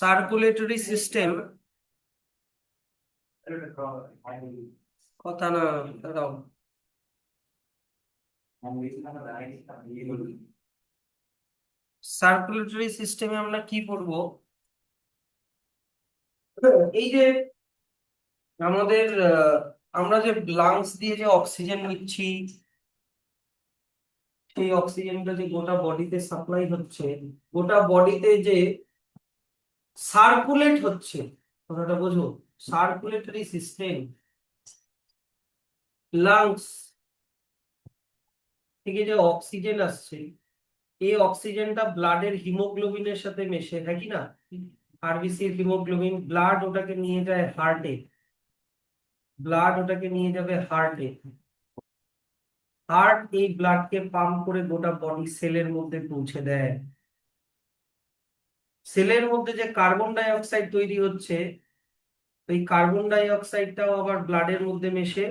Circulatory system কথা না দাঁড়াও। সার্কুলেটরি সিস্টেমে আমরা কি পড়বো? এই যে আমাদের আমরা যে লাংস দিয়ে যে অক্সিজেন নিচ্ছি, সেই অক্সিজেনটা যে গোটা বডিতে সাপ্লাই হচ্ছে, গোটা বডিতে যে সার্কুলেট হচ্ছে, কথাটা বোঝো। সার্কুলেটরি সিস্টেম, লাংস থেকে যে অক্সিজেন আসছে, এই অক্সিজেনটা ব্লাডের হিমোগ্লোবিনের সাথে মেশে, থাকি না? আরবিসির হিমোগ্লোবিন, ব্লাড ওটাকে নিয়ে যায় হার্টে, ব্লাড ওটাকে নিয়ে যাবে হার্টে। হার্ট এই ব্লাডকে পাম্প করে গোটা বডি সেলের মধ্যে পৌঁছে দেয়। সেলের মধ্যে যে কার্বন ডাই অক্সাইড তৈরি হচ্ছে, ওই কার্বন ডাই অক্সাইডটাও আবার ব্লাডের মধ্যে মেশে,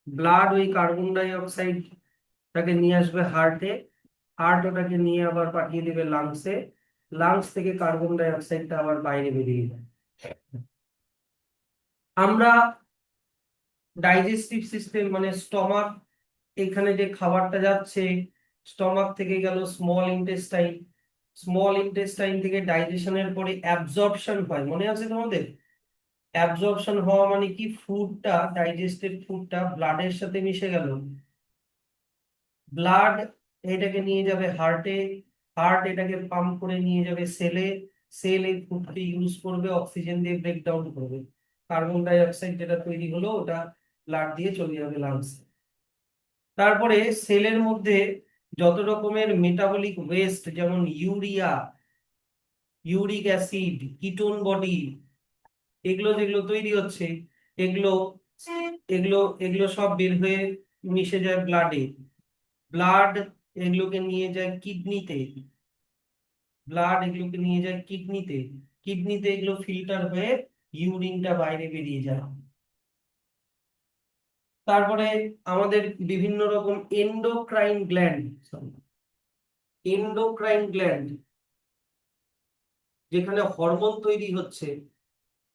ব্লাড ওই কার্বন ডাই অক্সাইডটাকে নিয়ে আসবে হার্টে, হার্ট ওটাকে নিয়ে আবার পাঠিয়ে দেবে লাংসে, লাংস থেকে কার্বন ডাই অক্সাইডটা আবার বাইরে বেরিয়ে যায়। আমরা ডাইজেস্টিভ সিস্টেম মানে স্টমাক, এখানে যে খাবারটা যাচ্ছে, স্টমাক থেকে গেল স্মল ইন্টেস্টাইন, স্মল ইন্টেস্টাইন থেকে ডাইজেশনের পরে অ্যাবজর্পশন হয়, মনে আছে তোমাদের? অ্যাবজর্পশন হওয়া মানে কি, ফুডটা, ডাইজেস্টেড ফুডটা ব্লাডের সাথে মিশে গেল, ব্লাড এটাকে নিয়ে যাবে হার্টে, হার্ট এটাকে পাম্প করে নিয়ে যাবে সেলে, সেল এই ফুডকে ইউজ করবে, অক্সিজেন দিয়ে ব্রেকডাউন করবে, কার্বন ডাই অক্সাইড যেটা তৈরি হলো ওটা ব্লাড দিয়ে চলে যাবে লাংসে। তারপরে সেলের মধ্যে যত রকমের মেটাবলিক ওয়েস্ট, যেমন urea, uric acid, ketone body, এগুলো যেগুলো তৈরি হচ্ছে, এগুলো এগুলো এগুলো সব বের হয়ে মিশে যায় ব্লাডে, ব্লাড এগুলোকে নিয়ে যায় কিডনিতে, ব্লাড এগুলোকে নিয়ে যায় কিডনিতে, কিডনিতে এগুলো ফিল্টার হয়ে ইউরিনটা বাইরে বেরিয়ে যায়। তারপরে আমাদের বিভিন্ন রকম এন্ডোক্রাইন গ্ল্যান্ড, এন্ডোক্রাইন গ্ল্যান্ড যেখানে হরমোন তৈরি হচ্ছে,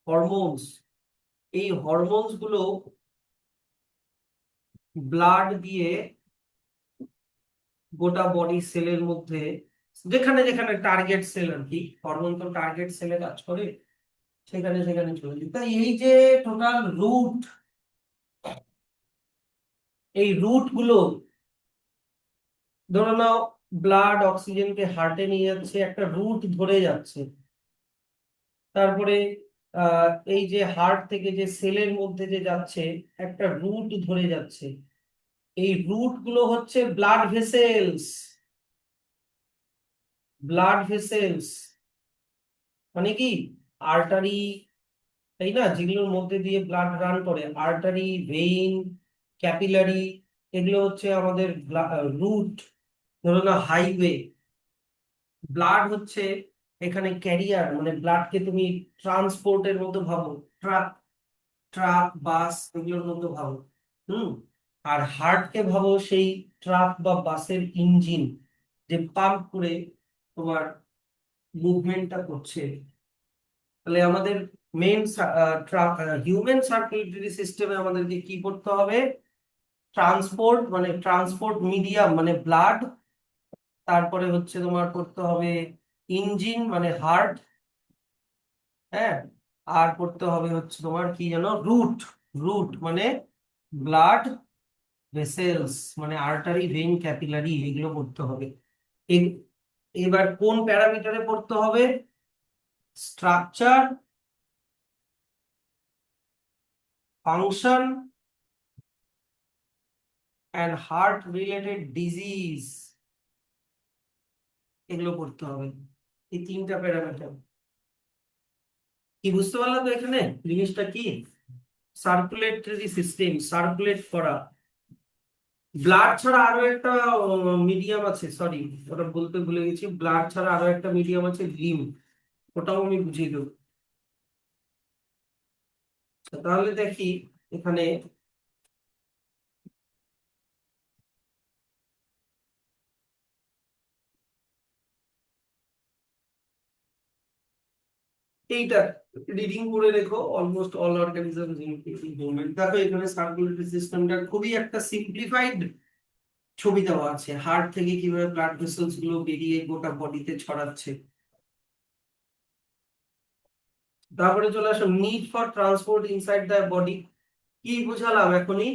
হরমোনস, এই হরমোনস গুলো ব্লাড দিয়ে গোটা বডি সেলের মধ্যে, যেখানে যেখানে টার্গেট সেল আর কি, হরমোন তো টার্গেট সেলে কাজ করে, সেখানে সেখানে চলে যায়। তাই এই যে টোটাল রুট, এই রুট গুলো, ধরে নাও ব্লাড অক্সিজেনকে হার্টে নিয়ে যাচ্ছে, একটা রুট ধরে যাচ্ছে, তারপরে এই যে হার্ট থেকে যে সেলের মধ্যে যে যাচ্ছে, একটা রুট ধরে যাচ্ছে, এই রুট গুলো হচ্ছে ব্লাড ভেসেলস, ব্লাড ভেসেলস মানে কি, আর্টারি, তাই না, যেগুলোর মধ্যে দিয়ে ব্লাড রান করে, আর্টারি, ভেইন, ক্যাপিলারি, এগুলো হচ্ছে আমাদের রুট। ধরো না হাইওয়ে, ব্লাড হচ্ছে এখানে ক্যারিয়ার, মানে ব্লাডকে তুমি ট্রান্সপোর্টের মতো ভাবো, ট্রাক, ট্রাক বাস এগুলোর মতো ভাবো। হুম। আর হার্টকে ভাবো সেই ট্রাক বা বাসের ইঞ্জিন, যে পাম্প করে তোমার মুভমেন্টটা করছে। তাহলে আমাদের মেন হিউম্যান সার্কুলেটরি সিস্টেমে আমাদেরকে কি করতে হবে? ট্রান্সপোর্ট মানে ট্রান্সপোর্ট মিডিয়াম মানে ব্লাড, তারপরে হচ্ছে তোমার করতে হবে ইঞ্জিন মানে হার্ট, হ্যাঁ, আর করতে হবে হচ্ছে তোমার কি জানো, রুট, রুট মানে ব্লাড ভেসেলস মানে আর্টারি, ভেইন, ক্যাপিলারি, এগুলো করতে হবে। এ- এবার কোন প্যারামিটারে পড়তে হবে? Structure, function and heart related disease, এগুলো করতে হবে, এই তিনটা প্যারামিটার। কি বুঝতে পারলাম তো এখানে জিনিসটা কি? সার্কুলেটরি সিস্টেম, সার্কুলেট করা। ব্লাড ছাড়া আরো একটা মিডিয়াম আছে, সরি ওটা বলতে ভুলে গেছি, ব্লাড ছাড়া আরো একটা মিডিয়াম আছে, লিম, ওটাও আমি বুঝিয়ে দেবো। তাহলে দেখি এখানে এইটা রিডিং করে রেখো, অলমোস্ট অল অর্গানিজমস মুভমেন্ট। দেখো এখানে সার্কুলেটরি সিস্টেমটা খুবই একটা সিম্পলিফাইড ছবি দেওয়া আছে, হার্ট থেকে কিভাবে ব্লাড ভেসেলস গুলো বেরিয়ে গোটা বডিতে ছড়াচ্ছে। তারপরে চলে আসো need for transport inside the body. কি বুঝালাম এখনই?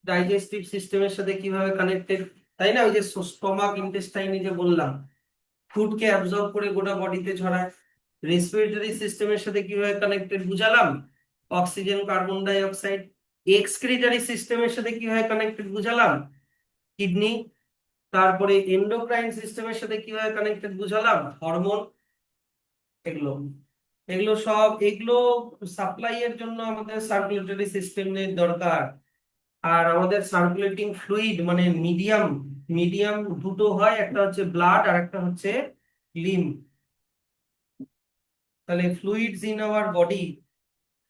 ডাইজেস্টিভ সিস্টেমের সাথে কিভাবে কানেক্টেড, তাই না? ওই যে স্টমাক ইন্টেস্টাইনে যে বললাম, ফুডকে অ্যাবজর্ব করে গোটা বডিতে ছড়ায়। রেসপিরেটরি সিস্টেমের সাথে কিভাবে connected বুঝালাম, oxygen carbon die oxide. Excretory সিস্টেমের সাথে কিভাবে কানেক্টেড বুঝালাম, কিডনি। তারপরে এন্ডোক্রাইন সিস্টেমের সাথে কিভাবে কানেক্টেড বুঝালাম, হরমোন। এগুলো এগুলো সব এগুলো সাপ্লাই এর জন্য আমাদের সার্কুলেটরি সিস্টেমের দরকার। আর আমাদের সার্কুলেটিং ফ্লুইড মানে মিডিয়াম, মিডিয়াম দুটো হয়, একটা হচ্ছে ব্লাড আর একটা হচ্ছে লিম্ফ। তাহলে fluids in our body,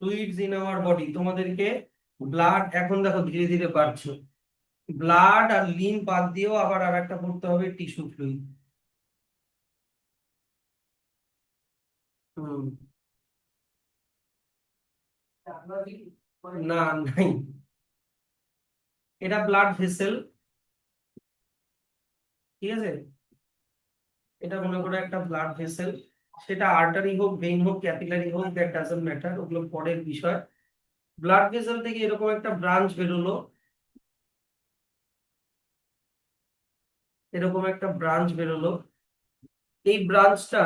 fluids in our body তোমাদেরকে ব্লাড এখন দেখো ধীরে ধীরে বাড়ছে। ব্লাড আর লিম্ফ বাদ দিয়েও আবার আর একটা পড়তে হবে, টিস্যু ফ্লুইড। হুম। না, নাই। এটা ব্লাড ভেসেল, ঠিক আছে? এটা মনে করো একটা ব্লাড ভেসেল, সেটা আর্টারি হোক, ভেইন হোক, ক্যাপিলারি হোক, দ্যাট ডাজন্ট ম্যাটার, ওগুলো পরের বিষয়। ব্লাড ভেসেল থেকে এরকম একটা ব্রাঞ্চ বেরোলো, এরকম একটা ব্রাঞ্চ বেরোলো। এই ব্রাঞ্চটা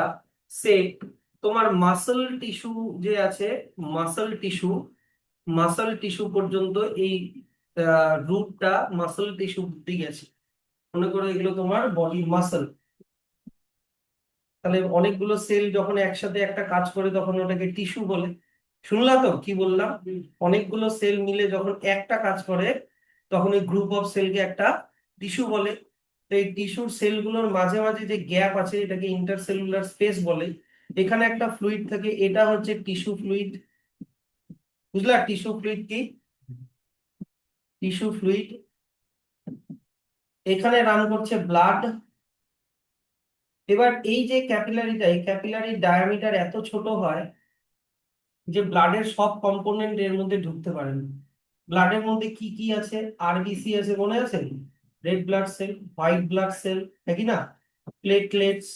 সে তোমার মাসল টিস্যু যে আছে, মাসল টিস্যু, মাসল টিস্যু পর্যন্ত এই রুটটা মাসল টিস্যু অব্দি গেছে। মনে করো এগুলো তোমার বডি মাসল। তাহলে অনেকগুলো সেল যখন একসাথে একটা কাজ করে তখন ওটাকে টিস্যু বলে। শুনলা তো কি বললাম? অনেকগুলো সেল মিলে যখন একটা কাজ করে তখন ওই গ্রুপ অফ সেলকে একটা টিস্যু বলে। তো এই টিস্যুর সেলগুলোর মাঝে মাঝে যে গ্যাপ আছে এটাকে ইন্টারসেলুলার স্পেস বলে। এখানে একটা ফ্লুইড থাকে, এটা হচ্ছে টিস্যু ফ্লুইড। বুঝলা টিস্যু ফ্লুইড কি? টিস্যু ফ্লুইড, এখানে রান করছে ব্লাড। এবার এই যে ক্যাপিলারিটা, এই ক্যাপিলারির ডায়ামিটার এত ছোট হয় যে ব্লাডের সব কম্পোনেন্ট এর মধ্যে ঢুকতে পারে না। ব্লাডের মধ্যে কি কি আছে? আরবিসি আছে, মনে আছে? Red blood cell, white blood sell, নাকি না? প্লেটলেটস,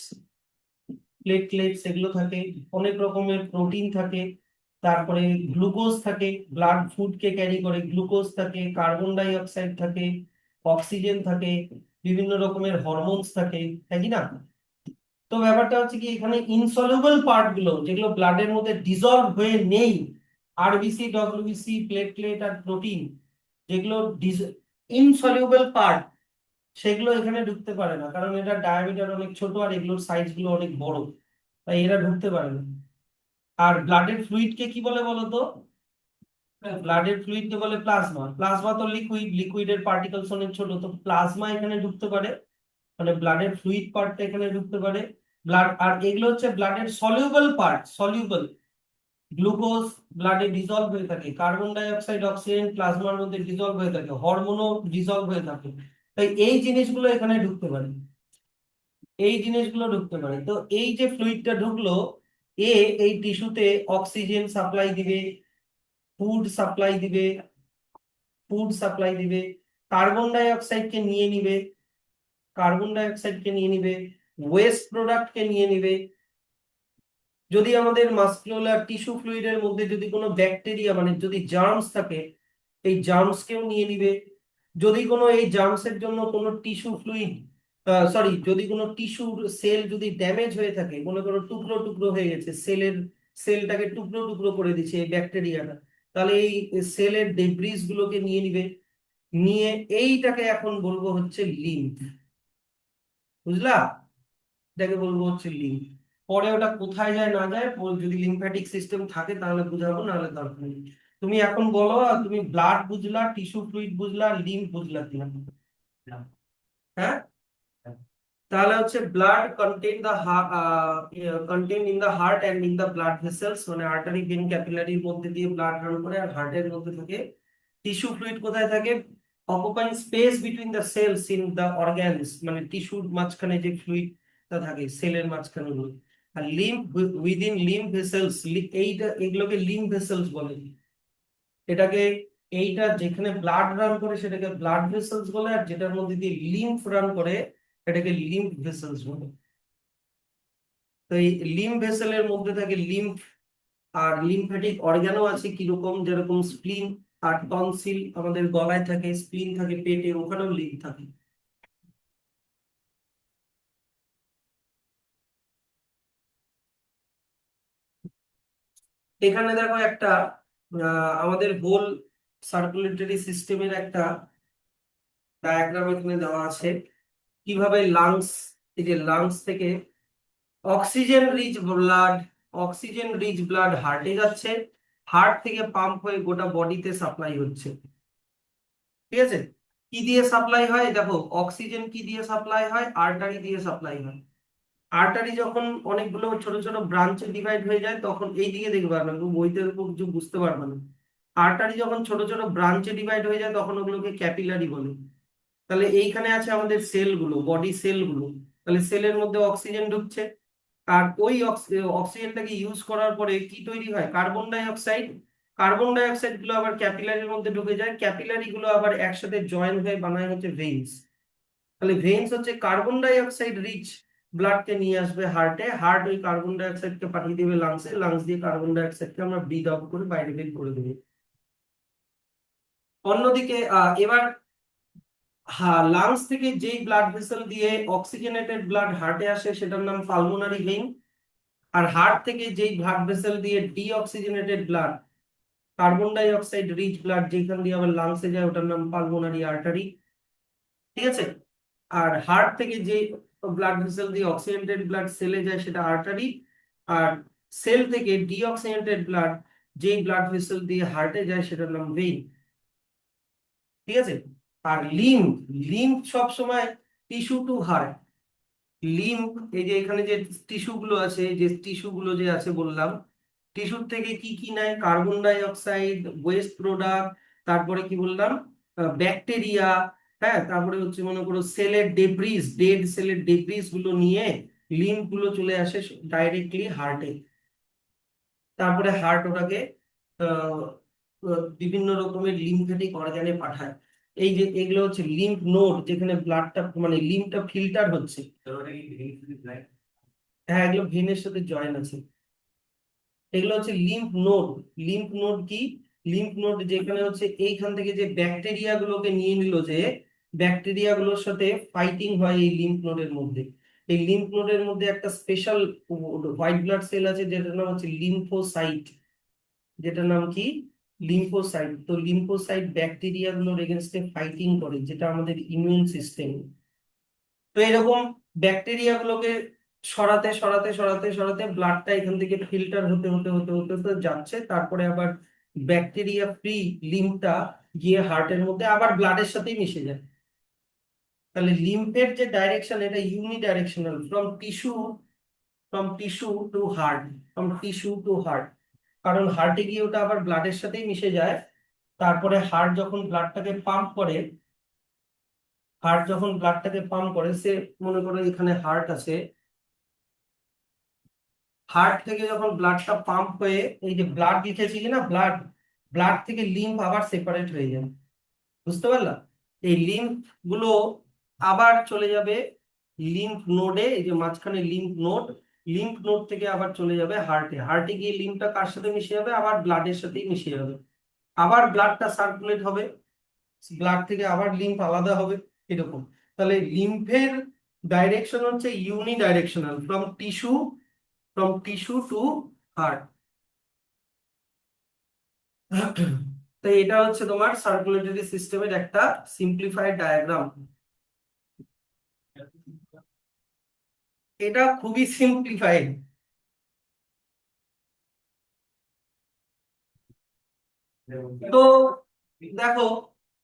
প্লেটলেটস এগুলো থাকে। অনেক রকমের প্রোটিন থাকে। তারপরে গ্লুকোজ থাকে, ব্লাড ফুডকে ক্যারি করে, গ্লুকোজ থাকে, কার্বন ডাই অক্সাইড থাকে, অক্সিজেন থাকে, বিভিন্ন রকমের হরমোনস থাকে, নাকি না? তো ব্যাপারটা হচ্ছে কি, এখানে ইনসলিউবল পার্ট গুলো যেগুলো ব্লাডের মধ্যে ডিজলভ হয়ে নেই, আরবিসি, ডব্লিউবিসি, প্লেটলেট আর প্রোটিন, যেগুলো ইনসলিউবল পার্ট, সেগুলো এখানে ঢুকতে পারে না, কারণ এটা ডায়ামিটার অনেক ছোট আর এগুলোর সাইজ গুলো অনেক বড়, তাই এরা ঢুকতে পারে না। আর ব্লাডের ফ্লুইড কে কি বলে বলো তো? ব্লাডের ফ্লুইড কে বলে প্লাজমা। প্লাজমা তো লিকুইড, লিকুইডের পার্টিকলস অনেক ছোট, তো প্লাজমা এখানে ঢুকতে পারে, মানে ব্লাডের ফ্লুইড পার্টটা এখানে ঢুকতে পারে। ব্লাড, আর এগুলো হচ্ছে ব্লাডের সলিউবল পার্ট, সলিউবল। গ্লুকোজ ব্লাডে ডিজলভ হয়ে থাকে, কার্বন ডাই অক্সাইড, অক্সিজেন প্লাজমার মধ্যে ডিজলভ হয়ে থাকে, হরমোনও ডিজলভ হয়ে থাকে। তাই এই জিনিসগুলো এখানে ঢুকতে পারে, এই জিনিসগুলো ঢুকতে পারে। তো এই যে ফ্লুইডটা ঢুকলো, এ এই টিস্যুতে অক্সিজেন সাপ্লাই দিবে, ফুড সাপ্লাই দিবে, ফুড সাপ্লাই দিবে, কার্বন ডাই অক্সাইডকে নিয়ে নিবে, কার্বন ডাই অক্সাইডকে নিয়ে নিবে, ওয়েস্ট প্রোডাক্টকে নিয়ে নিবে। যদি আমাদের মাসকুলার টিস্যু ফ্লুইডের মধ্যে যদি কোনো ব্যাকটেরিয়া মানে যদি জার্মস থাকে, এই জার্মসকেও নিয়ে নিবে। যদি কোনো এই জার্মসের জন্য কোনো টিস্যু ফ্লুইড, সরি, যদি কোনো টিস্যু সেল যদি ড্যামেজ হয়ে থাকে, মনে করো টুকরো টুকরো হয়ে গেছে, সেলটাকে টুকরো টুকরো করে দিচ্ছে এই ব্যাকটেরিয়াটা, তাহলে এই সেলের ডেব্রিস গুলোকে নিয়ে নিবে। নিয়ে এইটাকে এখন বলবো হচ্ছে লিম্ফ। বুঝলা? এটাকে বলবো হচ্ছে লিম্ফ। পরে ওটা কোথায় যায় না যায় যদি লিম্ফ্যাটিক সিস্টেম থাকে তাহলে বুঝাবো, নাহলে দরকার নেই। তুমি এখন বলো, তুমি ব্লাড বুঝলা, টিস্যু ফ্লুইড বুঝলা, লিম্ফ বুঝলা কিনা? হ্যাঁ, তাহলে হচ্ছে blood contained in the heart and in the blood vessels, মানে আর্টারি, ভেন, ক্যাপিলারির মধ্যে দিয়ে ব্লাড রান করে, আর হার্টের মধ্যে থাকে। টিস্যু ফ্লুইড কোথায় থাকে? Occupying space between the cells in the organs, মানে টিস্যুর মাঝখানে যে ফ্লুইডটা থাকে সেলের মাঝখানে গুলো। আর লিম্ফ উইদিন লিম্ফ ভেসেলস, এইটা এগুলোকে লিম্ফ ভেসেলস বলে। এটাকে এইটা যেখানে ব্লাড রান করে সেটাকে ব্লাড ভেসেলস বলে, আর যেটার মধ্যে দিয়ে লিম্ফ রান করে এটাকে লিম্ফ ভেসেলস বলে। তো এই লিম্ফ ভেসেলের মধ্যে থাকে লিম্ফ, আর লিম্ফ্যাটিক অর্গানও আছে কিরকম, যেরকম স্প্লিন আর টনসিল আমাদের গলায় থাকে, স্প্লিন থাকে পেটে, ওখানেও লিম্ফ থাকে। এখানে দেখো একটা আমাদের হোল সার্কুলেটরি সিস্টেমের একটা ডায়াগ্রাম এখানে দেওয়া আছে, কিভাবে লাংস, এই যে লাংস থেকে অক্সিজেন রিচ ব্লাড হার্টে যাচ্ছে, হার্ট থেকে পাম্প হয়ে গোটা বডিতে সাপ্লাই হচ্ছে। ঠিক আছে, কি দিয়ে সাপ্লাই হয় দেখো, অক্সিজেন কি দিয়ে সাপ্লাই হয়, আর্টারি দিয়ে সাপ্লাই হয়। আর্টারি যখন অনেকগুলো ছোট ছোট ব্রাঞ্চে ডিভাইড হয়ে যায় তখন এই দিকে দেখতে পারবে না, বইতে কিছু বুঝতে পারবে না। আর্টারি যখন ছোট ছোট ব্রাঞ্চে ডিভাইড হয়ে যায় তখন ওগুলোকে ক্যাপিলারি বলে। তাহলে এইখানে আছে আমাদের সেলগুলো, বডি সেলগুলো, তাহলে সেলের মধ্যে অক্সিজেন ঢুকছে, আর ওই অক্সিজেনটাকে ইউজ করার পরে কি তৈরি হয়, carbon die oxide. Carbon die oxide গুলো আবার ক্যাপিলারির মধ্যে ঢুকে যায়, ক্যাপিলারি গুলো আবার একসাথে জয়েন হয়ে বানায় হচ্ছে ভেইনস। তাহলে ভেইনস হচ্ছে কার্বন ডাই অক্সাইড রিচ ব্লাডকে নিয়ে আসবে হার্টে, হার্ট ওই কার্বন ডাই অক্সাইডকে পাঠিয়ে দেবে লাংসে, লাংস দিয়ে কার্বন ডাই অক্সাইডকে আমরা ব্রিথ আউট করে বাইরে বের করে দেবে। অন্যদিকে এবার হ্যাঁ, লাংস থেকে যেই ব্লাড ভেসেল দিয়ে অক্সিজেনেটেড ব্লাড হার্টে আসে সেটার নাম পালমোনারি ভেইন, আর হার্ট থেকে যেই ব্লাড ভেসেল দিয়ে deoxygenated blood, carbon die oxide rich blood যেখান দিয়ে আবার লাংসে যায় ওটার নাম পালমোনারি আর্টারি। ঠিক আছে, আর হার্ট থেকে যে ব্লাড ভেসেল দিয়ে অক্সিজেনেটেড ব্লাড সেলে যায় সেটা আর্টারি, আর সেল থেকে ডিঅক্সিজেনেটেড ব্লাড যেই ব্লাড ভেসেল দিয়ে হার্টে যায় সেটার নাম ভেইন। ঠিক আছে, আর লিম্ফ, লিম্ফ সব সময় টিস্যু টু হার্ট। লিম্ফ এই যে এখানে যে টিস্যু গুলো আছে, যে টিস্যু গুলো যে আছে বললাম, টিস্যুর থেকে কি কি নেয়, carbon die oxide, waste product, তারপরে কি বললাম, ব্যাকটেরিয়া, হ্যাঁ, তারপরে হচ্ছে মনে করো সেলের ডেব্রিস, ডেড সেলের ডেব্রিস গুলো নিয়ে লিম্ফ গুলো চলে আসে ডাইরেক্টলি হার্টে। তারপরে হার্ট ওটাকে আহ, বিভিন্ন রকমের লিম্ফ্যাটিক অর্গানে পাঠায়। এই যে এগুলো হচ্ছে লিম্ফ নোড, যেখানে ব্লাডটা মানে লিম্ফটা ফিল্টার হচ্ছে। হ্যাঁ, এগুলো ভেনের সাথে জয়েন আছে। এগুলো হচ্ছে লিম্ফ নোড। লিম্ফ নোড কি, লিম্ফ নোড যেখানে হচ্ছে এইখান থেকে যে ব্যাকটেরিয়া গুলোকে নিয়ে নিল, যে ব্যাকটেরিয়া গুলোর সাথে ফাইটিং হয় এই লিম্ফ নোডের মধ্যে। এই লিম্ফ নোডের মধ্যে একটা স্পেশাল হোয়াইট ব্লাড সেল আছে যেটার নাম হচ্ছে লিম্ফোসাইট, যেটার নাম কি, লিম্ফোসাইট। তো লিম্ফোসাইট ব্যাকটেরিয়া গুলোর এগেনস্টে ফাইটিং করে, যেটা আমাদের ইমিউন সিস্টেম। তো এরকম ব্যাকটেরিয়া গুলোকে সরাতে সরাতে সরাতে সরাতে ব্লাডটা এখান থেকে ফিল্টার হতে হতে হতে হতে হতে যাচ্ছে, তারপরে আবার ব্যাকটেরিয়া ফ্রি লিম্ফটা গিয়ে হার্টের মধ্যে আবার ব্লাডের সাথেই মিশে যায়। তাহলে লিম্ফের যে ডাইরেকশন এটা unidirectional, from tissue to heart, from tissue to heart. কারণ হার্টে গিয়ে ওটা আবার ব্লাডের সাথেই মিশে যায়। তারপরে হার্ট যখন ব্লাডটাকে পাম্প করে, হার্ট যখন ব্লাডটাকে পাম্প করে, সে মনে করো এখানে হার্ট আছে, হার্ট থেকে যখন ব্লাডটা পাম্প হয়ে এই যে ব্লাড লিখেছি কি না, ব্লাড, ব্লাড থেকে লিম্ফ আবার সেপারেট হয়ে যায়। বুঝতে পারলাম, এই লিম্ফ গুলো আবার চলে যাবে লিম্ফ নোডে, এই যে মাঝখানে লিম্ফ নোড, লিম্ফ নোড থেকে আবার চলে যাবে হার্টে, হার্টে গিয়ে লিম্ফটা কার সাথে মিশে যাবে, আবার ব্লাডের সাথেই মিশে যাবে, আবার ব্লাডটা সার্কুলেট হবে, ব্লাড থেকে আবার লিম্ফ আলাদা হবে, এরকম। তাহলে লিম্ফের ডাইরেকশন হচ্ছে unidirectional, from tissue to heart. তো এটা হচ্ছে তোমার সার্কুলেটরি সিস্টেমের একটা সিম্পলিফাইড ডায়াগ্রাম। এটা খুবই সিম্পলিফাইড। তো দেখো,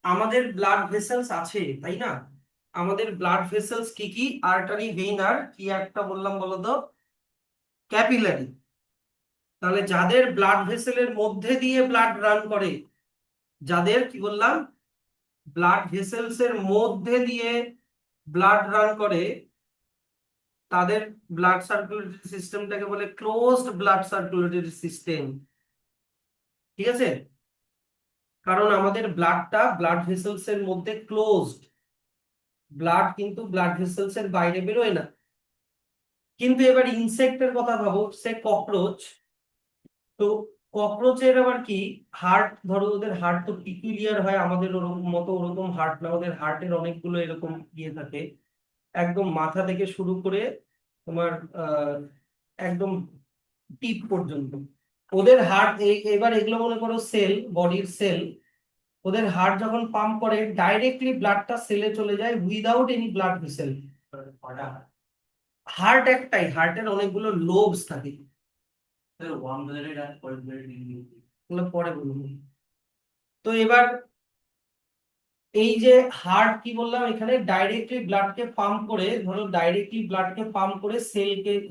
আমাদের ব্লাড ভেসেলস আছে তাই না, আমাদের ব্লাড ভেসেলস কি কি, আর্টারি, ভেইন, আর কি একটা বললাম বলো তো, ক্যাপিলারি। তাহলে যাদের ব্লাড ভেসেলের মধ্যে দিয়ে ব্লাড রান করে, যাদের কি বললাম, ব্লাড ভেসেলস এর মধ্যে দিয়ে ব্লাড রান করে, তাদের ব্লাড সার্কুলেটরি সিস্টেমটাকে বলে ক্লোজড ব্লাড সার্কুলেটরি সিস্টেম। ঠিক আছে, কারণ আমাদের ব্লাডটা ব্লাড ভেসেলস এর মধ্যে ক্লোজড। ব্লাড কিন্তু ব্লাড ভেসেলস এর বাইরে বেরোয় না। কিন্তু এবার ইনসেক্টের কথা ভাবো, সে ককরোচ। তো ককরোচের আবার কি, হার্ট ধরো, ওদের হার্ট তো পিকুলিয়ার হয়, আমাদের ওরকম মতো ওরকম হার্ট না, ওদের হার্টের অনেকগুলো এরকম ইয়ে থাকে, একদম মাথা থেকে শুরু করে তোমার একদম টিপ পর্যন্ত ওদের হার্ট। এবার এগুলো মনে করো সেল, বডির সেল। ওদের হার্ট যখন পাম্প করে ডাইরেক্টলি ব্লাডটা সেলে চলে যায় without any blood vessel. Heart একটাই, হার্টের অনেকগুলো লোবস থাকে। ওগুলো পরে বলবো। তো এবার এই যে হার্ট কি বললাম, এখানে ডাইরেক্টলি ব্লাডকে পাম্প করে, ধরো ডাইরেক্টলি ব্লাডকে পাম্প করে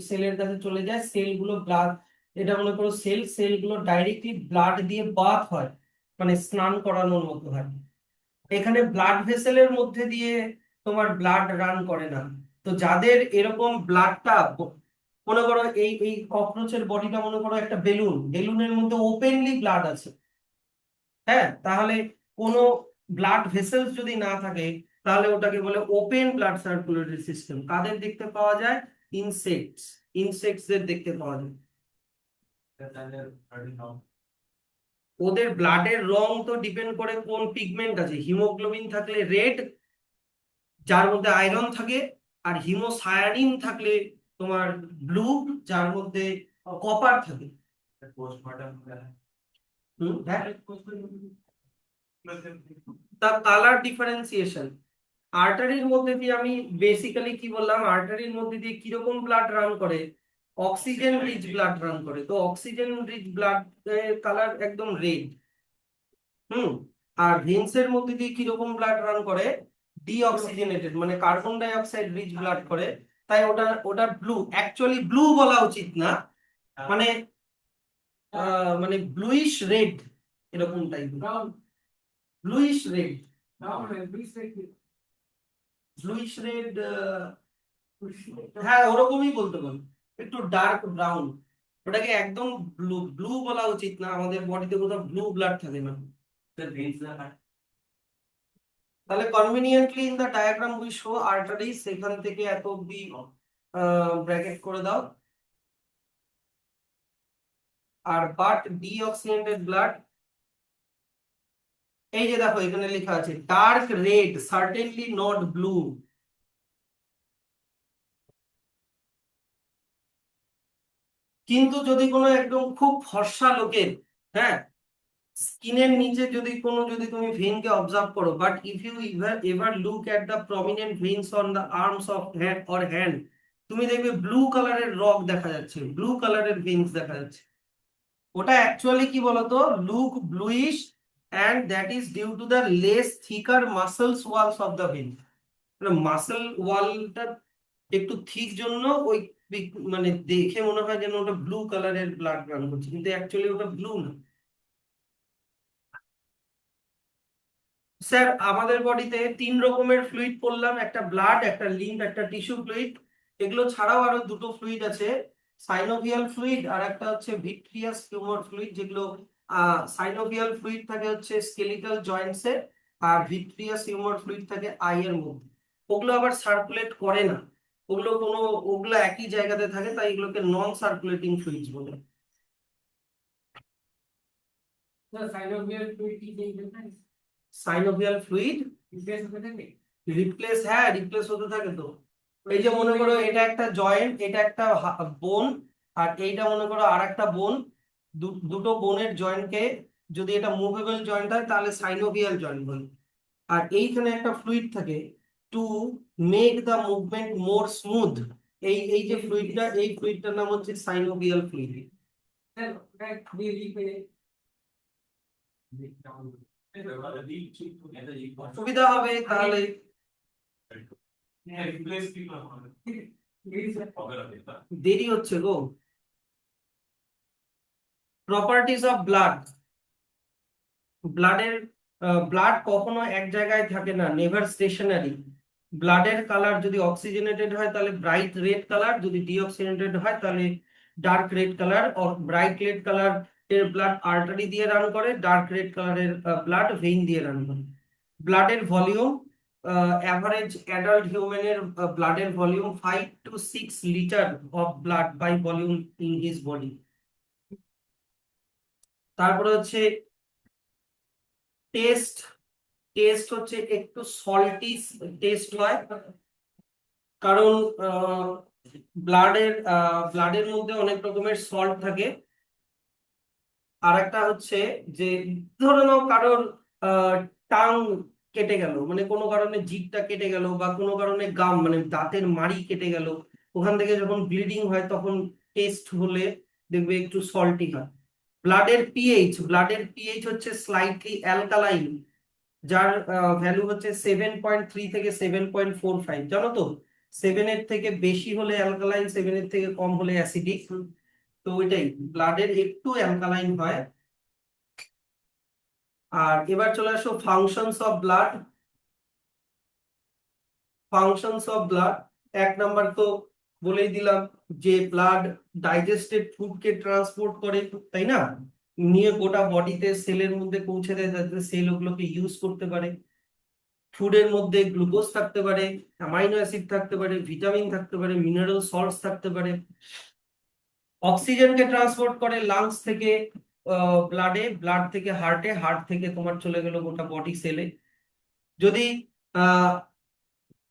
সেলের কাছে চলে যায়, সেলগুলো ব্লাড, এটা মনে করো সেল, সেলগুলো ডাইরেক্টলি ব্লাড দিয়ে বাথ হয়, মানে স্নান করানোর মতো হয়। এখানে ব্লাড ভেসেলের মধ্যে দিয়ে তোমার ব্লাড রান করে না। তো যাদের এরকম ব্লাডটা, মনে করো এই এই ককরোচের বডিটা মনে করো একটা বেলুন, বেলুনের মধ্যে ওপেনলি ব্লাড আছে, হ্যাঁ, তাহলে কোনো ব্লাড ভেসেলস যদি না থাকে, তাহলে ওটাকে বলে ওপেন ব্লাড সার্কুলেটরি সিস্টেম। কাদের দেখতে পাওয়া যায়? ইনসেক্টস, ইনসেক্টসদের দেখতে পাওয়া যায়। ওদের ব্লাডের রং তো ডিপেন্ড করে কোন পিগমেন্ট আছে। হিমোগ্লোবিন থাকলে রেড, যার মধ্যে আয়রন থাকে, আর হিমোসায়ানিন থাকলে তোমার ব্লু, যার মধ্যে কপার থাকে। হ্যাঁ, তার কালার ডিফারেন্সিয়েশন। আর্টারির মধ্যে দিয়ে আমি বেসিক্যালি কি বললাম, আর্টারির মধ্যে দিয়ে কিরকম ব্লাড রান করে, অক্সিজেন রিচ ব্লাড রান করে। তো অক্সিজেন রিচ ব্লাড কালার একদম রেড। হুম। আর ভেন্সের মধ্যে দিয়ে কিরকম ব্লাড রান করে, ডিঅক্সিজেনেটেড, মানে carbon die oxide rich blood করে। তাই ওটা ওটা ব্লু, অ্যাকচুয়ালি ব্লু বলা উচিত না, মানে মানে ব্লুইশ রেড, এরকম type, bluish red. Bluish red, হ্যাঁ ওরকমই বলতে পারো, একটু ডার্ক ব্রাউন। ওটাকে একদম ব্লু ব্লু বলা উচিত না, আমাদের বডিতে কোথাও ব্লু ব্লাড থাকে না। তাহলে conveniently in the diagram we show arteries, সেখান থেকে এত অব্দি ব্র্যাকেট করে দাও। আর বাট ডিঅক্সিজেনেটেড ব্লাড, এই যে দেখো এখানে লেখা আছে dark red, certainly not blue. কিন্তু যদি কোনো একদম খুব ফর্সা লোকের, হ্যাঁ, স্কিনের নিচে যদি কোনো, যদি তুমি ভেইনকে অবজার্ভ করো, but if you ever look at the prominent veins on the arms of hand or hand, তুমি দেখবে ব্লু কালারের রক দেখা যাচ্ছে, ব্লু কালারের ভেইনস দেখা যাচ্ছে। ওটা অ্যাকচুয়ালি কি বলতো, look bluish, and that is due to the less thicker muscles walls of the vein. Muscle ওয়ালটা একটু থিক জন্য ওই মানে দেখে মনে হয় যেন ওটা ব্লু কালারের ব্লাড রান করছে, কিন্তু অ্যাকচুয়ালি ওটা ব্লু না। স্যার আমাদের বডিতে তিন রকমের ফ্লুইড পড়লাম, একটা ব্লাড, একটা লিম্ফ, একটা টিস্যু ফ্লুইড। এগুলো ছাড়াও আরো দুটো ফ্লুইড আছে, সাইনোভিয়াল ফ্লুইড আর একটা হচ্ছে ভিট্রিয়াস হিউমার ফ্লুইড। যেগুলো সাইনোভিয়াল ফ্লুইড থাকে হচ্ছে স্কেলিটাল জয়েন্টস এ, আর ভিট্রিয়াস হিউমার ফ্লুইড থাকে আই এর মধ্যে। ওগুলো আবার সার্কুলেট করে না, ওগুলো কোনো, ওগুলো একই জায়গাতে থাকে, তাই এগুলোকে নন সার্কুলেটিং ফ্লুইডস বলে। সাইনোভিয়াল ফ্লুইড রিপ্লেস, হ্যাঁ রিপ্লেস হতে থাকে তো। এই যে মনে করো এটা একটা জয়েন্ট, এটা একটা বোন, আর এইটা মনে করো আর একটা বোন, দুটো বোনের জয়েন্টকে যদি এটা মুভেবল জয়েন্ট হয় তাহলে সাইনোভিয়াল জয়েন্ট বলে। আর এইখানে একটা ফ্লুইড থাকে to make the movement more smooth. এই এই যে ফ্লুইডটা, এই ফ্লুইডটার নাম হচ্ছে সাইনোভিয়াল ফ্লুইড। সুবিধা হবে তাহলে। দেরি হচ্ছে গো। Properties of blood. ব্লাডের, ব্লাড কখনো এক জায়গায় থাকে না, নেভার স্টেশনারি। ব্লাডের কালার যদি অক্সিজেনেটেড হয় তাহলে ব্রাইট রেড কালার, যদি ডিঅক্সিজেনেটেড হয় তাহলে dark red colour. Bright red colour এর ব্লাড আর্টারি দিয়ে রান করে, ডার্ক রেড কালারের ব্লাড ভেইন দিয়ে রান করে। ব্লাডের ভলিউম, অ্যাভারেজ অ্যাডাল্ট হিউম্যানের ব্লাডের volume 5 to 6 litre of blood by volume in his body. তারপরে হচ্ছে টেস্ট। টেস্ট হচ্ছে একটু সল্টি টেস্ট হয়, কারণ ব্লাডের মধ্যে অনেক রকমের সল্ট থাকে। আর একটা হচ্ছে যে ধরে নাও কারোর টাং কেটে গেল, মানে কোনো কারণে জিভটা কেটে গেল, বা কোনো কারণে গাম মানে দাঁতের মাড়ি কেটে গেল, ওখান থেকে যখন ব্লিডিং হয় তখন টেস্ট হলে দেখবে একটু সল্টি হয়। ব্লাডের পিএইচ হচ্ছে স্লাইটলি অ্যালকালাইন, যার ভ্যালু হচ্ছে 7.3 থেকে 7.45, জানো তো? 7-এর থেকে বেশি হলে অ্যালকালাইন, 7-এর থেকে কম হলে অ্যাসিডিক। তো ওইটাই, ব্লাডের একটু অ্যালকালাইন হয়। আর এবার চলে আসো functions of blood. Functions of blood, 1 number তো বলেই দিলাম যে ব্লাড ডাইজেস্টেড ফুডকে ট্রান্সপোর্ট করে, তাই না? নিয়ে গোটা বডিতে সেলের মধ্যে পৌঁছে দেয়, যাতে সেল ওগুলোকে ইউজ করতে পারে। ফুডের মধ্যে গ্লুকোজ থাকতে পারে, অ্যামাইনো অ্যাসিড থাকতে পারে, ভিটামিন থাকতে পারে, মিনারেল সল্টস থাকতে পারে। অক্সিজেনকে ট্রান্সপোর্ট করে লাংস থেকে ব্লাডে, ব্লাড থেকে হার্টে, হার্ট থেকে তোমার চলে গেল গোটা বডি সেলে। যদি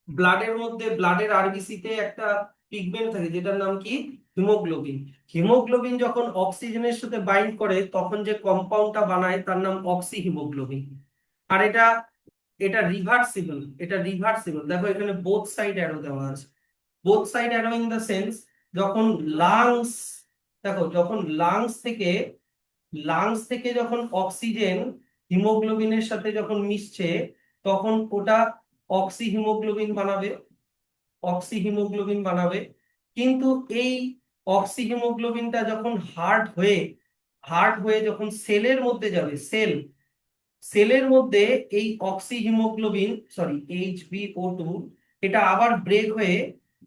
ব্লাডের মধ্যে, ব্লাডের আরবিসি তে একটা পিগমেন্ট থাকে যেটার নাম কি, হিমোগ্লোবিন। হিমোগ্লোবিন যখন অক্সিজেনের সাথে বাইন্ড করে তখন যে কম্পাউন্ডটা বানায় তার নাম অক্সি হিমোগ্লোবিন। আর এটা এটা রিভার্সিবল, দেখো এখানে বোথ সাইড অ্যারো দেওয়া আছে। Both side arrow in the sense, যখন লাংস, দেখো যখন লাংস থেকে যখন অক্সিজেন হিমোগ্লোবিনের সাথে যখন মিশছে, তখন ওটা অক্সি হিমোগ্লোবিন বানাবে, কিন্তু এই অক্সি হিমোগ্লোবিনটা যখন হার্ড হয়ে যখন সেলের মধ্যে যাবে, সেলের মধ্যে এই অক্সি হিমোগ্লোবিন, সরি HbO2, এটা আবার ব্রেক হয়ে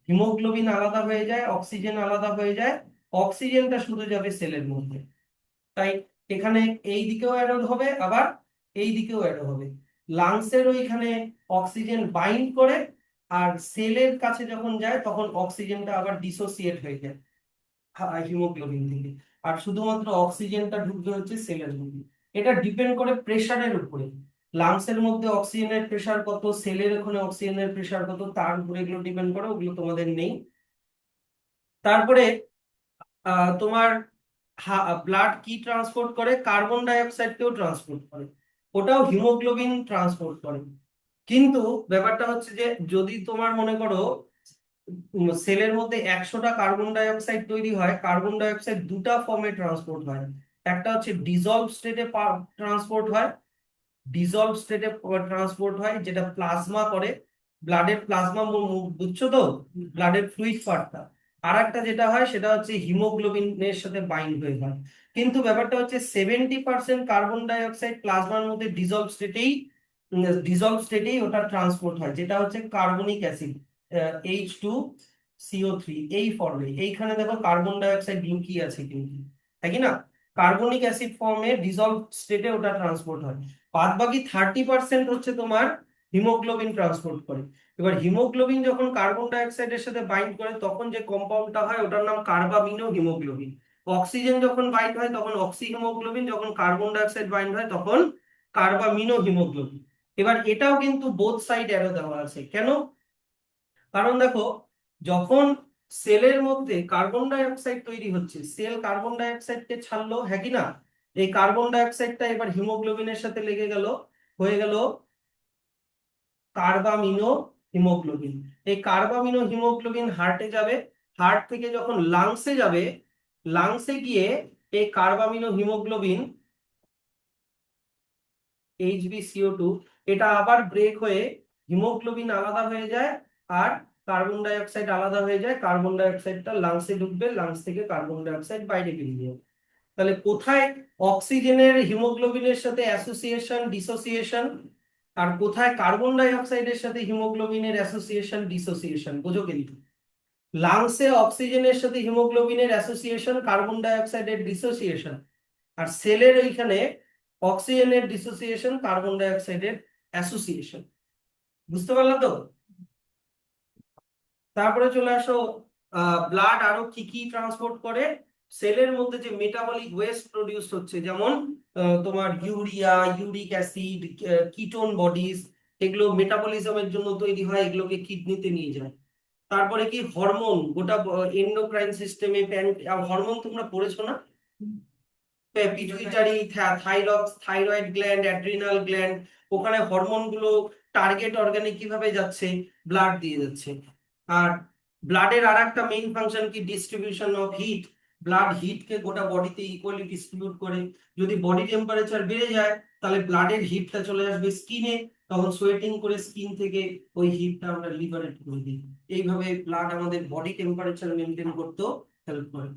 হিমোগ্লোবিন আলাদা হয়ে যায়, অক্সিজেন আলাদা হয়ে যায়, অক্সিজেনটা শুধু যাবে সেলের মধ্যে। তাই এখানে এই দিকেও অ্যারো হবে, আবার এই দিকেও অ্যারো হবে। লাংসের ওইখানে অক্সিজেন বাইন্ড করে, আর সেলের কাছে যখন যায় তখন অক্সিজেনটা আবার ডিসোসিয়েট হয়ে যায় হিমোগ্লোবিন থেকে, আর শুধুমাত্র অক্সিজেনটা ঢুকবে হচ্ছে সেলের মধ্যে। এটা ডিপেন্ড করে প্রেসারের উপরে। লাংসের মধ্যে অক্সিজেনের প্রেসার কত, সেলের ওখানে অক্সিজেনের প্রেসার কত, তার উপরে এগুলো ডিপেন্ড করে, ওগুলো তোমাদের নেই। তারপরে তোমার ব্লাড কি ট্রান্সপোর্ট করে, কার্বন ডাই অক্সাইডকেও ট্রান্সপোর্ট করে, ওটাও হিমোগ্লোবিন ট্রান্সপোর্ট করে। কিন্তু ব্যাপারটা হচ্ছে যে যদি তোমার মনে করো সেলের মধ্যে 100টা কার্বন ডাই অক্সাইড তৈরি হয়, কার্বন ডাই অক্সাইড দুটা ফর্মে ট্রান্সপোর্ট হয়। একটা হচ্ছে ডিজলভ স্টেটে ট্রান্সপোর্ট হয়, যেটা প্লাজমা করে, ব্লাডের প্লাজমা, বুঝছো তো, ব্লাডের ফ্লুইড পার্টটা। আর একটা যেটা হয় সেটা হচ্ছে হিমোগ্লোবিনের সাথে বাইন্ড হয়ে হয়। কিন্তু ব্যাপারটা হচ্ছে 70% কার্বন ডাই অক্সাইড প্লাজমার মধ্যে ডিজলভ স্টেটেই ওটা ট্রান্সপোর্ট হয়, যেটা হচ্ছে কার্বনিক অ্যাসিড, H2CO3, এই ফর্মে। এইখানে দেখো কার্বন ডাই অক্সাইড লুকিয়ে আছে কিন্তু, তাই কি না? কার্বনিক অ্যাসিড ফর্মে ডিজলভ স্টেটে ওটা ট্রান্সপোর্ট হয়। বাদ বাকি 30% হচ্ছে তোমার হিমোগ্লোবিন ট্রান্সপোর্ট করে। এবার হিমোগ্লোবিন যখন কার্বন ডাই অক্সাইডের সাথে বাইন্ড করে তখন যে কম্পাউন্ডটা হয় ওটার নাম কার্বামিনো হিমোগ্লোবিন। অক্সিজেন যখন বাইন্ড হয় তখন অক্সি হিমোগ্লোবিন, যখন কার্বন ডাই অক্সাইড বাইন্ড হয় তখন কার্বামিনো হিমোগ্লোবিন। এবার এটাও কিন্তু বোথ সাইড অ্যারো দেওয়া আছে, কেন? কারণ দেখো, যখন সেলের মধ্যে কার্বন ডাই অক্সাইড তৈরি হচ্ছে, সেল কার্বন ডাই অক্সাইডকে ছাড়লো, হ্যাঁ কি না? এই কার্বন ডাই অক্সাইডটা এবার হিমোগ্লোবিনের সাথে লেগে গেল, হয়ে গেল কার্বামিনো হিমোগ্লোবিন। এই কার্বামিনো হিমোগ্লোবিন হার্টে যাবে, হার্ট থেকে যখন লাংসে যাবে, লাংসে গিয়ে এই কার্বামিনো হিমোগ্লোবিন HbCO2, এটা আবার ব্রেক হয়ে হিমোগ্লোবিন আলাদা হয়ে যায়, আর কার্বন ডাই অক্সাইড আলাদা হয়ে যায়। কার্বন ডাই অক্সাইডটা লাংসে ঢুকবে, লাংস থেকে কার্বন ডাই অক্সাইড বাইরে বেরিয়ে যাবে। তাহলে কোথায় অক্সিজেনের হিমোগ্লোবিনের সাথে অ্যাসোসিয়েশন, ডিসোসিয়েশন? আর কোথায় কার্বন ডাই অক্সাইডের সাথে হিমোগ্লোবিনের অ্যাসোসিয়েশন ডিসোসিয়েশন, বোঝো কিন্তু। লাংসে অক্সিজেনের সাথে হিমোগ্লোবিনের অ্যাসোসিয়েশন, কার্বন ডাই অক্সাইডের ডিসোসিয়েশন। আর সেলের ওইখানে অক্সিজেনের ডিসোসিয়েশন, কার্বন ডাই অক্সাইডের অ্যাসোসিয়েশন। বুঝতে পারলা তো? তারপরে চলে আসো, ব্লাড আরো কি কি ট্রান্সপোর্ট করে। সেলের মধ্যে যে মেটাবলিক ওয়েস্ট প্রডিউস হচ্ছে, যেমন তোমার urea, uric acid, ketone bodies, এগুলো মেটাবলিজমের জন্য তৈরি হয়, এগুলোকে কিডনিতে নিয়ে যায়। তারপরে কি হরমোন, গোটা এন্ডোক্রাইন সিস্টেমে হরমোন তোমরা পড়েছো না? Pituitary, thyroid gland, adrenal gland, ওখানে হরমোন গুলো টার্গেট অর্গানে কিভাবে যাচ্ছে, ব্লাড দিয়ে যাচ্ছে। আর ব্লাডের আর একটা মেইন ফাংশন কি, ডিস্ট্রিবিউশন অফ হিট। ব্লাড হিটকে গোটা বডিতে ইকুয়ালি ডিস্ট্রিবিউট করে। যদি বডি টেম্পারেচার বেড়ে যায়, তাহলে ব্লাডের হিটটা চলে আসবে স্কিনে, তখন সোয়েটিং করে স্কিন থেকে ওই হিটটা আমরা লিবারেট করে দিই। এইভাবে ব্লাড আমাদের বডি টেম্পারেচার মেনটেন করতেও হেল্প করে।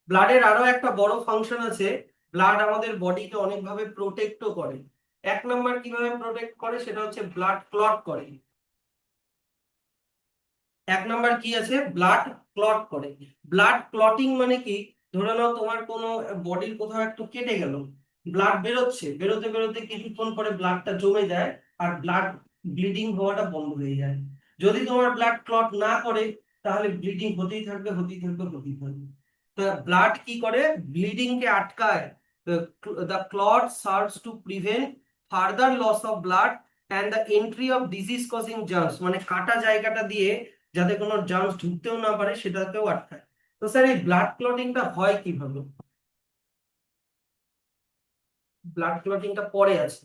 ব্লাডের আরো একটা বড় ফাংশন আছে, ব্লাড আমাদের বডিকে অনেকভাবে প্রোটেক্টও করে। এক নম্বর কিভাবে প্রোটেক্ট করে, সেটা হচ্ছে ব্লাড ক্লট করে। এক নাম্বার কি আছে, ব্লাড ক্লট করে। ব্লাড ক্লটিং মানে কি, ধরে নাও তোমার কোনো বডির কোথাও একটু কেটে গেল, ব্লাড বেরোচ্ছে, বেরোতে বেরোতে কিছুক্ষণ পরে ব্লাডটা জমে যায়, আর ব্লাড ব্লিডিং হওয়াটা বন্ধ হয়ে যায়। যদি তোমার ব্লাড ক্লট না করে, তাহলে ব্লিডিং হতেই থাকবে, হতেই থাকবে, হতেই থাকবে। তো ব্লাড কি করে, ব্লিডিং কে আটকায়। The clot serves to prevent further loss of blood and the entry of disease causing germs, মানে কাটা জায়গাটা দিয়ে যাতে কোনো জার্মস ঢুকতেও না পারে, সেটাকেও আটকায়। তো স্যার এই ব্লাড ক্লটিংটা হয় কিভাবে? ব্লাড ক্লটিংটা পরে আছে।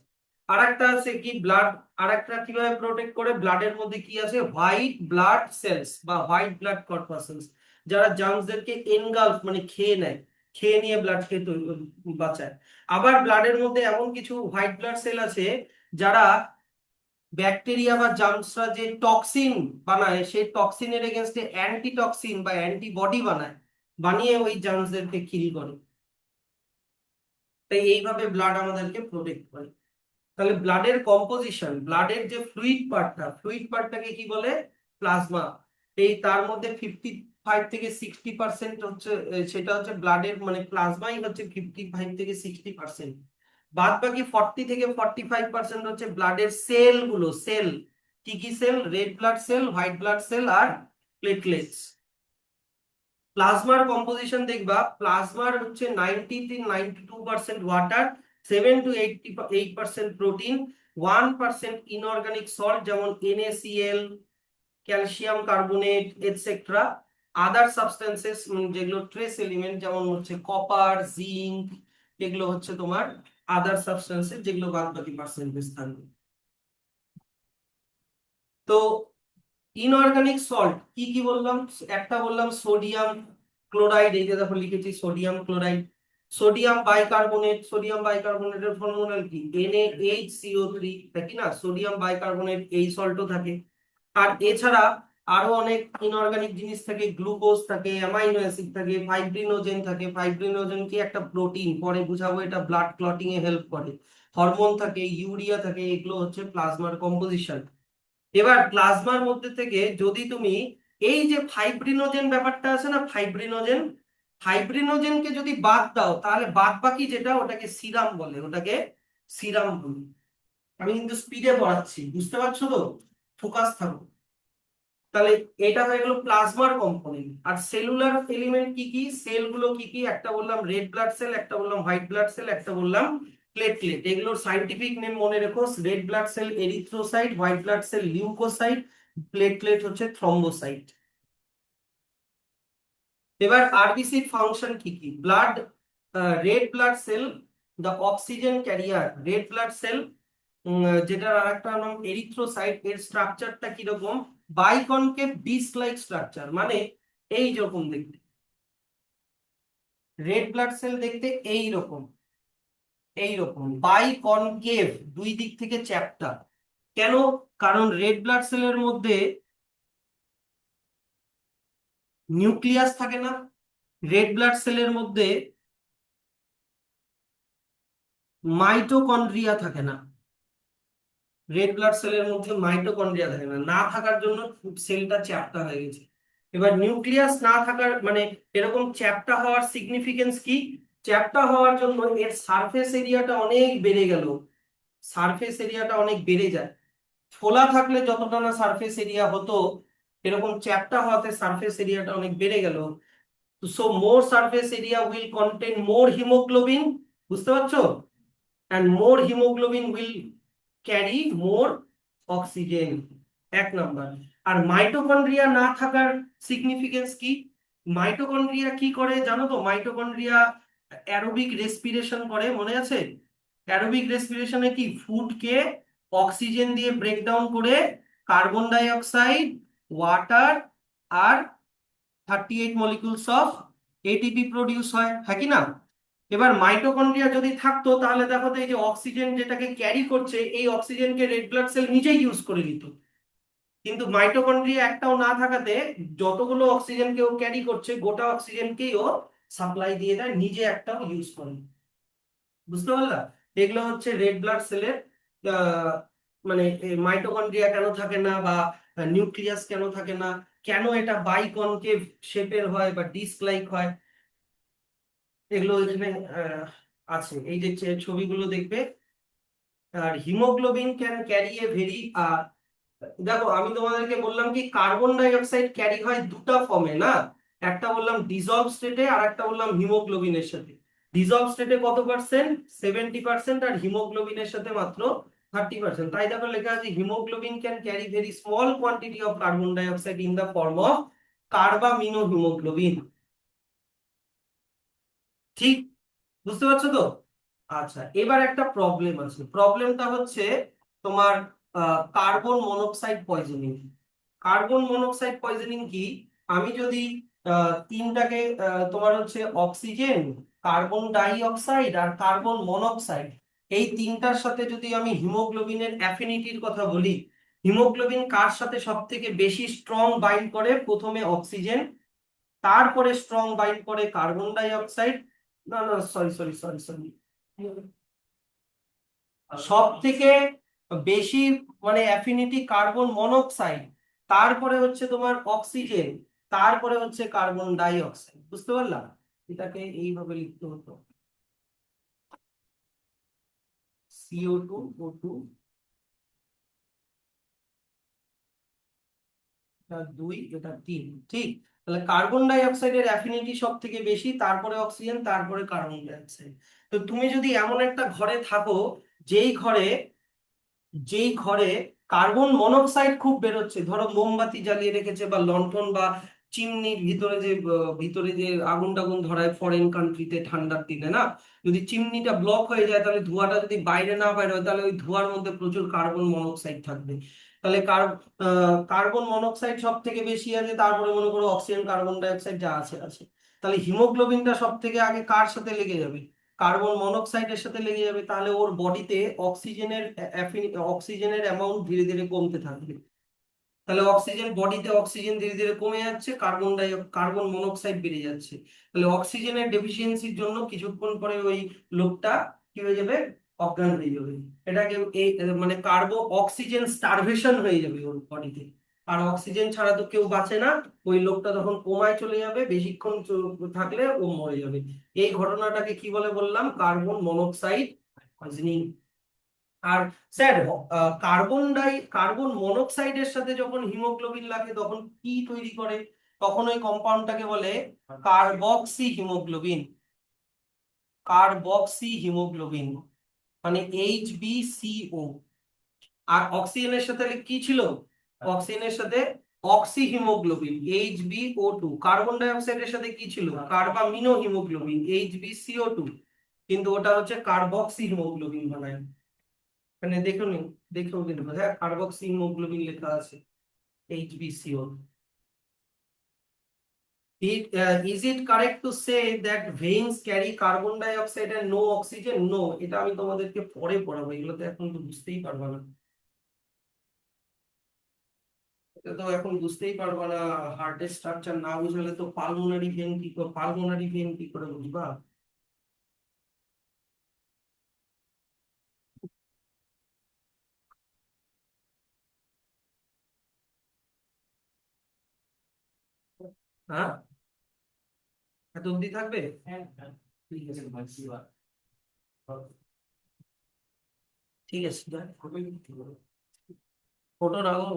আর একটা আছে কি, ব্লাড আর একটা কিভাবে প্রোটেক্ট করে, ব্লাডের মধ্যে কি আছে, হোয়াইট ব্লাড সেলস বা হোয়াইট ব্লাড কর্পাসেলস, যারা জার্মসদেরকে এনগালফ মানে খেয়ে নেয়, খেয়ে নিয়ে ব্লাডকে বাঁচায়। আবার ব্লাডের মধ্যে এমন কিছু হোয়াইট ব্লাড সেল আছে, যারা ব্যাকটেরিয়া বা জার্মসরা যে টক্সিন বানায়, সেই টক্সিনের এগেনস্টে অ্যান্টিটক্সিন বা অ্যান্টিবডি বানায়, বানিয়ে ওই জার্মসদেরকে কিল করে। তাই এইভাবে ব্লাড আমাদেরকে প্রোটেক্ট করে। তাহলে ব্লাডের কম্পোজিশন, ব্লাডের যে ফ্লুইড পার্টটাকে কি বলে, প্লাজমা। এই তার মধ্যে 55 থেকে 60% হচ্ছে, সেটা হচ্ছে ব্লাডের, মানে প্লাজমাই হচ্ছে 55 থেকে 60%। বাদ বাকি 40 থেকে 45% হচ্ছে ব্লাডের সেল গুলো। সেল কি কি cell, red blood cell, white blood cell, আর প্লেটলেটস। প্লাজমার কম্পোজিশন দেখবা, প্লাজমার হচ্ছে 90 থেকে 92% water, 7 to 8% protein, 1% inorganic salt যেমন NaCl, calcium carbonate etcetera. Other substances যেগুলো ট্রেস এলিমেন্ট, যেমন হচ্ছে কপার, জিঙ্ক, এগুলো হচ্ছে তোমার আদার সাবস্টেন্সেস, যেগুলো বাদ বাকি পার্সেন্টেজ থাকবে। তো ইনঅর্গানিক সল্ট কি কি বললাম, একটা বললাম সোডিয়াম ক্লোরাইড, এই যে দেখো লিখেছি সোডিয়াম ক্লোরাইড। সোডিয়াম বাইকার্বনেটের ফর্মুলা কি, NaHCO3, তাই না? সোডিয়াম বাইকার্বনেট, এই সল্টও থাকে। আর এছাড়া আরো অনেক ইনঅর্গানিক জিনিস থাকে, গ্লুকোজ থাকে, অ্যামাইনো অ্যাসিড থাকে, ফাইব্রিনোজেন থাকে। ফাইব্রিনোজেন কি একটা প্রোটিন, পরে বুঝাবো, এটা ব্লাড ক্লটিং এ হেল্প করে। হরমোন থাকে, ইউরিয়া থাকে, এগুলো হচ্ছে প্লাজমার কম্পোজিশন। এবার প্লাজমার মধ্যে থেকে যদি তুমি এই যে ফাইব্রিনোজেন ব্যাপারটা আছে না, ফাইব্রিনোজেনকে যদি বাদ দাও, তাহলে বাদ বাকি যেটা, ওটাকে সিরাম বলে, ওটাকে সিরাম বলে। আমি কিন্তু স্পিডে পড়াচ্ছি, বুঝতে পারছো তো? ফোকাস থাকো। তাহলে এটা হয়ে গেল প্লাজমার কম্পোনেন্ট। আর সেলুলার এলিমেন্ট কি কি, সেলগুলো কি কি, একটা বললাম রেড ব্লাড সেল, একটা বললাম হোয়াইট ব্লাড সেল, একটা বললাম প্লেটলেট। এগুলোর সাইন্টিফিক নেম মনে রেখো, red blood cell erythrocyte, white blood cell leukocyte, platelet হচ্ছে থ্রম্বোসাইট। এবার আরবিসির ফাংশন কি কি, blood, red blood cell, the oxygen carrier red blood cell, যেটার আরেকটা নাম এরিথ্রোসাইট। এর স্ট্রাকচারটা কিরকম, বাইকনকেভ ডিস লাইক স্ট্রাকচার, মানে এই রকম দেখতে। রেড ব্লাড সেল দেখতে এই রকম, এই রকম বাইকনকেভ, দুই দিক থেকে চ্যাপ্টা। কেন? কারণ রেড ব্লাড সেলের মধ্যে নিউক্লিয়াস থাকে না, রেড ব্লাড সেলের মধ্যে মাইটোকন্ড্রিয়া থাকে না। রেড ব্লাড সেলের মধ্যে মাইটোকন্ড্রিয়া থাকে না, না থাকার জন্য সেলটা চ্যাপ্টা হয়ে গেছে। এবার নিউক্লিয়াস না থাকার মানে এরকম চ্যাপ্টা হওয়ার সিগনিফিকেন্স কি? চ্যাপ্টা হওয়ার জন্য এর সারফেস এরিয়াটা অনেক বেড়ে গেল, সারফেস এরিয়াটা অনেক বেড়ে যায়। ফোলা থাকলে যতটা না সারফেস এরিয়া হতো, এরকম চ্যাপ্টা হওয়াতে সারফেস এরিয়াটা অনেক বেড়ে গেল। So more surface area will contain more haemoglobin, বুঝতে পারছো? And more haemoglobin will carry more oxygen, এক নাম্বার। আর মাইটোকন্ড্রিয়া না থাকার সিগনিফিকেন্স কি? মাইটোকন্ড্রিয়া কি করে জানো তো? মাইটোকন্ড্রিয়া অ্যারোবিক রেসপিরেশন করে, মনে আছে? অ্যারোবিক রেসপিরেশনে কি ফুডকে অক্সিজেন দিয়ে ব্রেকডাউন করে কার্বন ডাই অক্সাইড, ওয়াটার আর 38 মলিকুলস অফ এটিপি প্রডিউস হয়, হ্যাঁ কি না? এবার মাইটোকন্ড্রিয়া যদি থাকতো তাহলে দেখো তো এই যে অক্সিজেন যেটাকে ক্যারি করছে, এই অক্সিজেনকে রেড ব্লাড সেল নিজেই ইউজ করে নিত। কিন্তু মাইটোকন্ড্রিয়া একটাও না থাকাতে যতগুলো অক্সিজেন কেউ ক্যারি করছে গোটা অক্সিজেনকেই ও সাপ্লাই দিয়ে দেয়, নিজে একটাও ইউজ করে না। বুঝতে পারলা? এগুলো হচ্ছে রেড ব্লাড সেলের মানে মাইটোকন্ড্রিয়া কেন থাকে না, বা নিউক্লিয়াস কেন থাকে না, কেন এটা বাইকনকেভ শেপের হয় বা ডিস্ক লাইক হয়, এগুলো এখানে আছে। এই যে ছবিগুলো দেখবে। আর haemoglobin can carry a very, দেখো আমি তোমাদেরকে বললাম কি কার্বন ডাই অক্সাইড ক্যারি হয় দুটো ফর্মে না, একটা বললাম ডিজলভ স্টেটে আর একটা বললাম হিমোগ্লোবিনের সাথে। ডিজলভ স্টেটে কত পার্সেন্ট? 70%। আর হিমোগ্লোবিনের সাথে মাত্র 30%। তাই দেখো লেখা আছে haemoglobin can carry very small quantity of carbon die oxide in the form of carbamino haemoglobin. ঠিক, বুঝতে পারছো তো? আচ্ছা, এবার একটা প্রবলেম আছে। প্রবলেমটা হচ্ছে তোমার carbon monoxide poisoning. Carbon monoxide poisoning কি? আমি যদি তিনটাকে তোমার হচ্ছে অক্সিজেন, কার্বন ডাই অক্সাইড আর কার্বন মনোক্সাইড, এই তিনটার সাথে যদি আমি হিমোগ্লোবিনের অ্যাফিনিটির কথা বলি, হিমোগ্লোবিন কার সাথে সব থেকে বেশি স্ট্রং বাইন্ড করে? প্রথমে অক্সিজেন, তারপরে স্ট্রং বাইন্ড করে কার্বন ডাই অক্সাইড, না না সরি সরি সরি সরি, সব থেকে বেশি মানে অ্যাফিনিটি কার্বন মনোক্সাইড, তারপরে হচ্ছে তোমার অক্সিজেন, তারপরে হচ্ছে কার্বন ডাই অক্সাইড। বুঝতে পারলাম? এটাকে এইভাবে লিখতে হতো, CO2 O2, এটা 2 এটা 3, ঠিক? তাহলে কার্বন ডাই অক্সাইডের অ্যাফিনিটি সব থেকে বেশি, তারপরে অক্সিজেন, তারপরে কার্বন ডাই অক্সাইড। তো তুমি যদি এমন একটা ঘরে থাকো যেই ঘরে যেই ঘরে কার্বন মনোক্সাইড খুব বেরোচ্ছে, ধরো মোমবাতি জ্বালিয়ে রেখেছে বা লণ্ঠন বা চিমনির ভিতরে যে ভিতরে যে আগুন টাগুন ধরায় ফরেন কান্ট্রিতে ঠান্ডার দিনে না, যদি চিমনিটা ব্লক হয়ে যায় তাহলে ধোঁয়াটা যদি বাইরে না বাইরে হয় তাহলে ওই ধোঁয়ার মধ্যে প্রচুর কার্বন মনোক্সাইড থাকবে। তাহলে কার্বন মনোক্সাইড সব থেকে বেশি আছে, তারপরে মনে করো অক্সিজেন, কার্বন ডাই অক্সাইড যা আছে আছে। তাহলে হিমোগ্লোবিনটা সব থেকে আগে কার সাথে লেগে যাবে? কার্বন মনোক্সাইডের সাথে লেগে যাবে। তাহলে ওর বডিতে অক্সিজেনের অ্যামাউন্ট ধীরে ধীরে কমতে থাকবে। তাহলে অক্সিজেন বডিতে অক্সিজেন ধীরে ধীরে কমে যাচ্ছে, কার্বন মনোক্সাইড বেড়ে যাচ্ছে। তাহলে অক্সিজেনের ডেফিসিয়েন্সির জন্য কিছুক্ষণ পরে ওই লোকটা কি হয়ে যাবে? অজ্ঞান হয়ে যাবে। এটাকে এই মানে অক্সিজেন স্টারভেশন হয়ে যাবে ওর বডিতে। আর অক্সিজেন ছাড়া তো কেউ বাঁচে না। ওই লোকটা তখন কোমায় চলে যাবে, বেশিক্ষণ থাকলে ও মরে যাবে। এই ঘটনাটাকে কি বলে বললাম? Carbon monoxide poisoning. আর স্যার, কার্বন মনোক্সাইডের সাথে যখন হিমোগ্লোবিন লাগে তখন কি তৈরি করে? তখন ওই কম্পাউন্ডটাকে বলে কার্বক্সি হিমোগ্লোবিন। কার্বক্সি হিমোগ্লোবিন মানে HbCO। আর অক্সিজেনের সাথে কি ছিল? অক্সিজেনের সাথে oxy haemoglobin HbO2। Carbon die অক্সাইডের সাথে কি ছিল? Carbamino haemoglobin HbCO2। কিন্তু ওটা হচ্ছে কার্বক্সি হিমোগ্লোবিন বানায়। মানে দেখুন, দেখেও কিন্তু হ্যাঁ কার্বক্সি হিমোগ্লোবিন লেখা আছে HbCO। Is it correct to say that veins carry carbon dioxide and no oxygen? No, এটা আমি তোমাদেরকে পরে পড়াবো, এগুলো তো এখন তো বুঝতেই পারবা না। এটা তো এখন বুঝতেই পারবা না। হার্টের স্ট্রাকচার না বুঝলে তো পালমোনারি ভেন কি করে বুঝবা? হ্যাঁ, এত অবধি থাকবে। ঠিক আছে, ঠিক আছে, ফটো রাখো।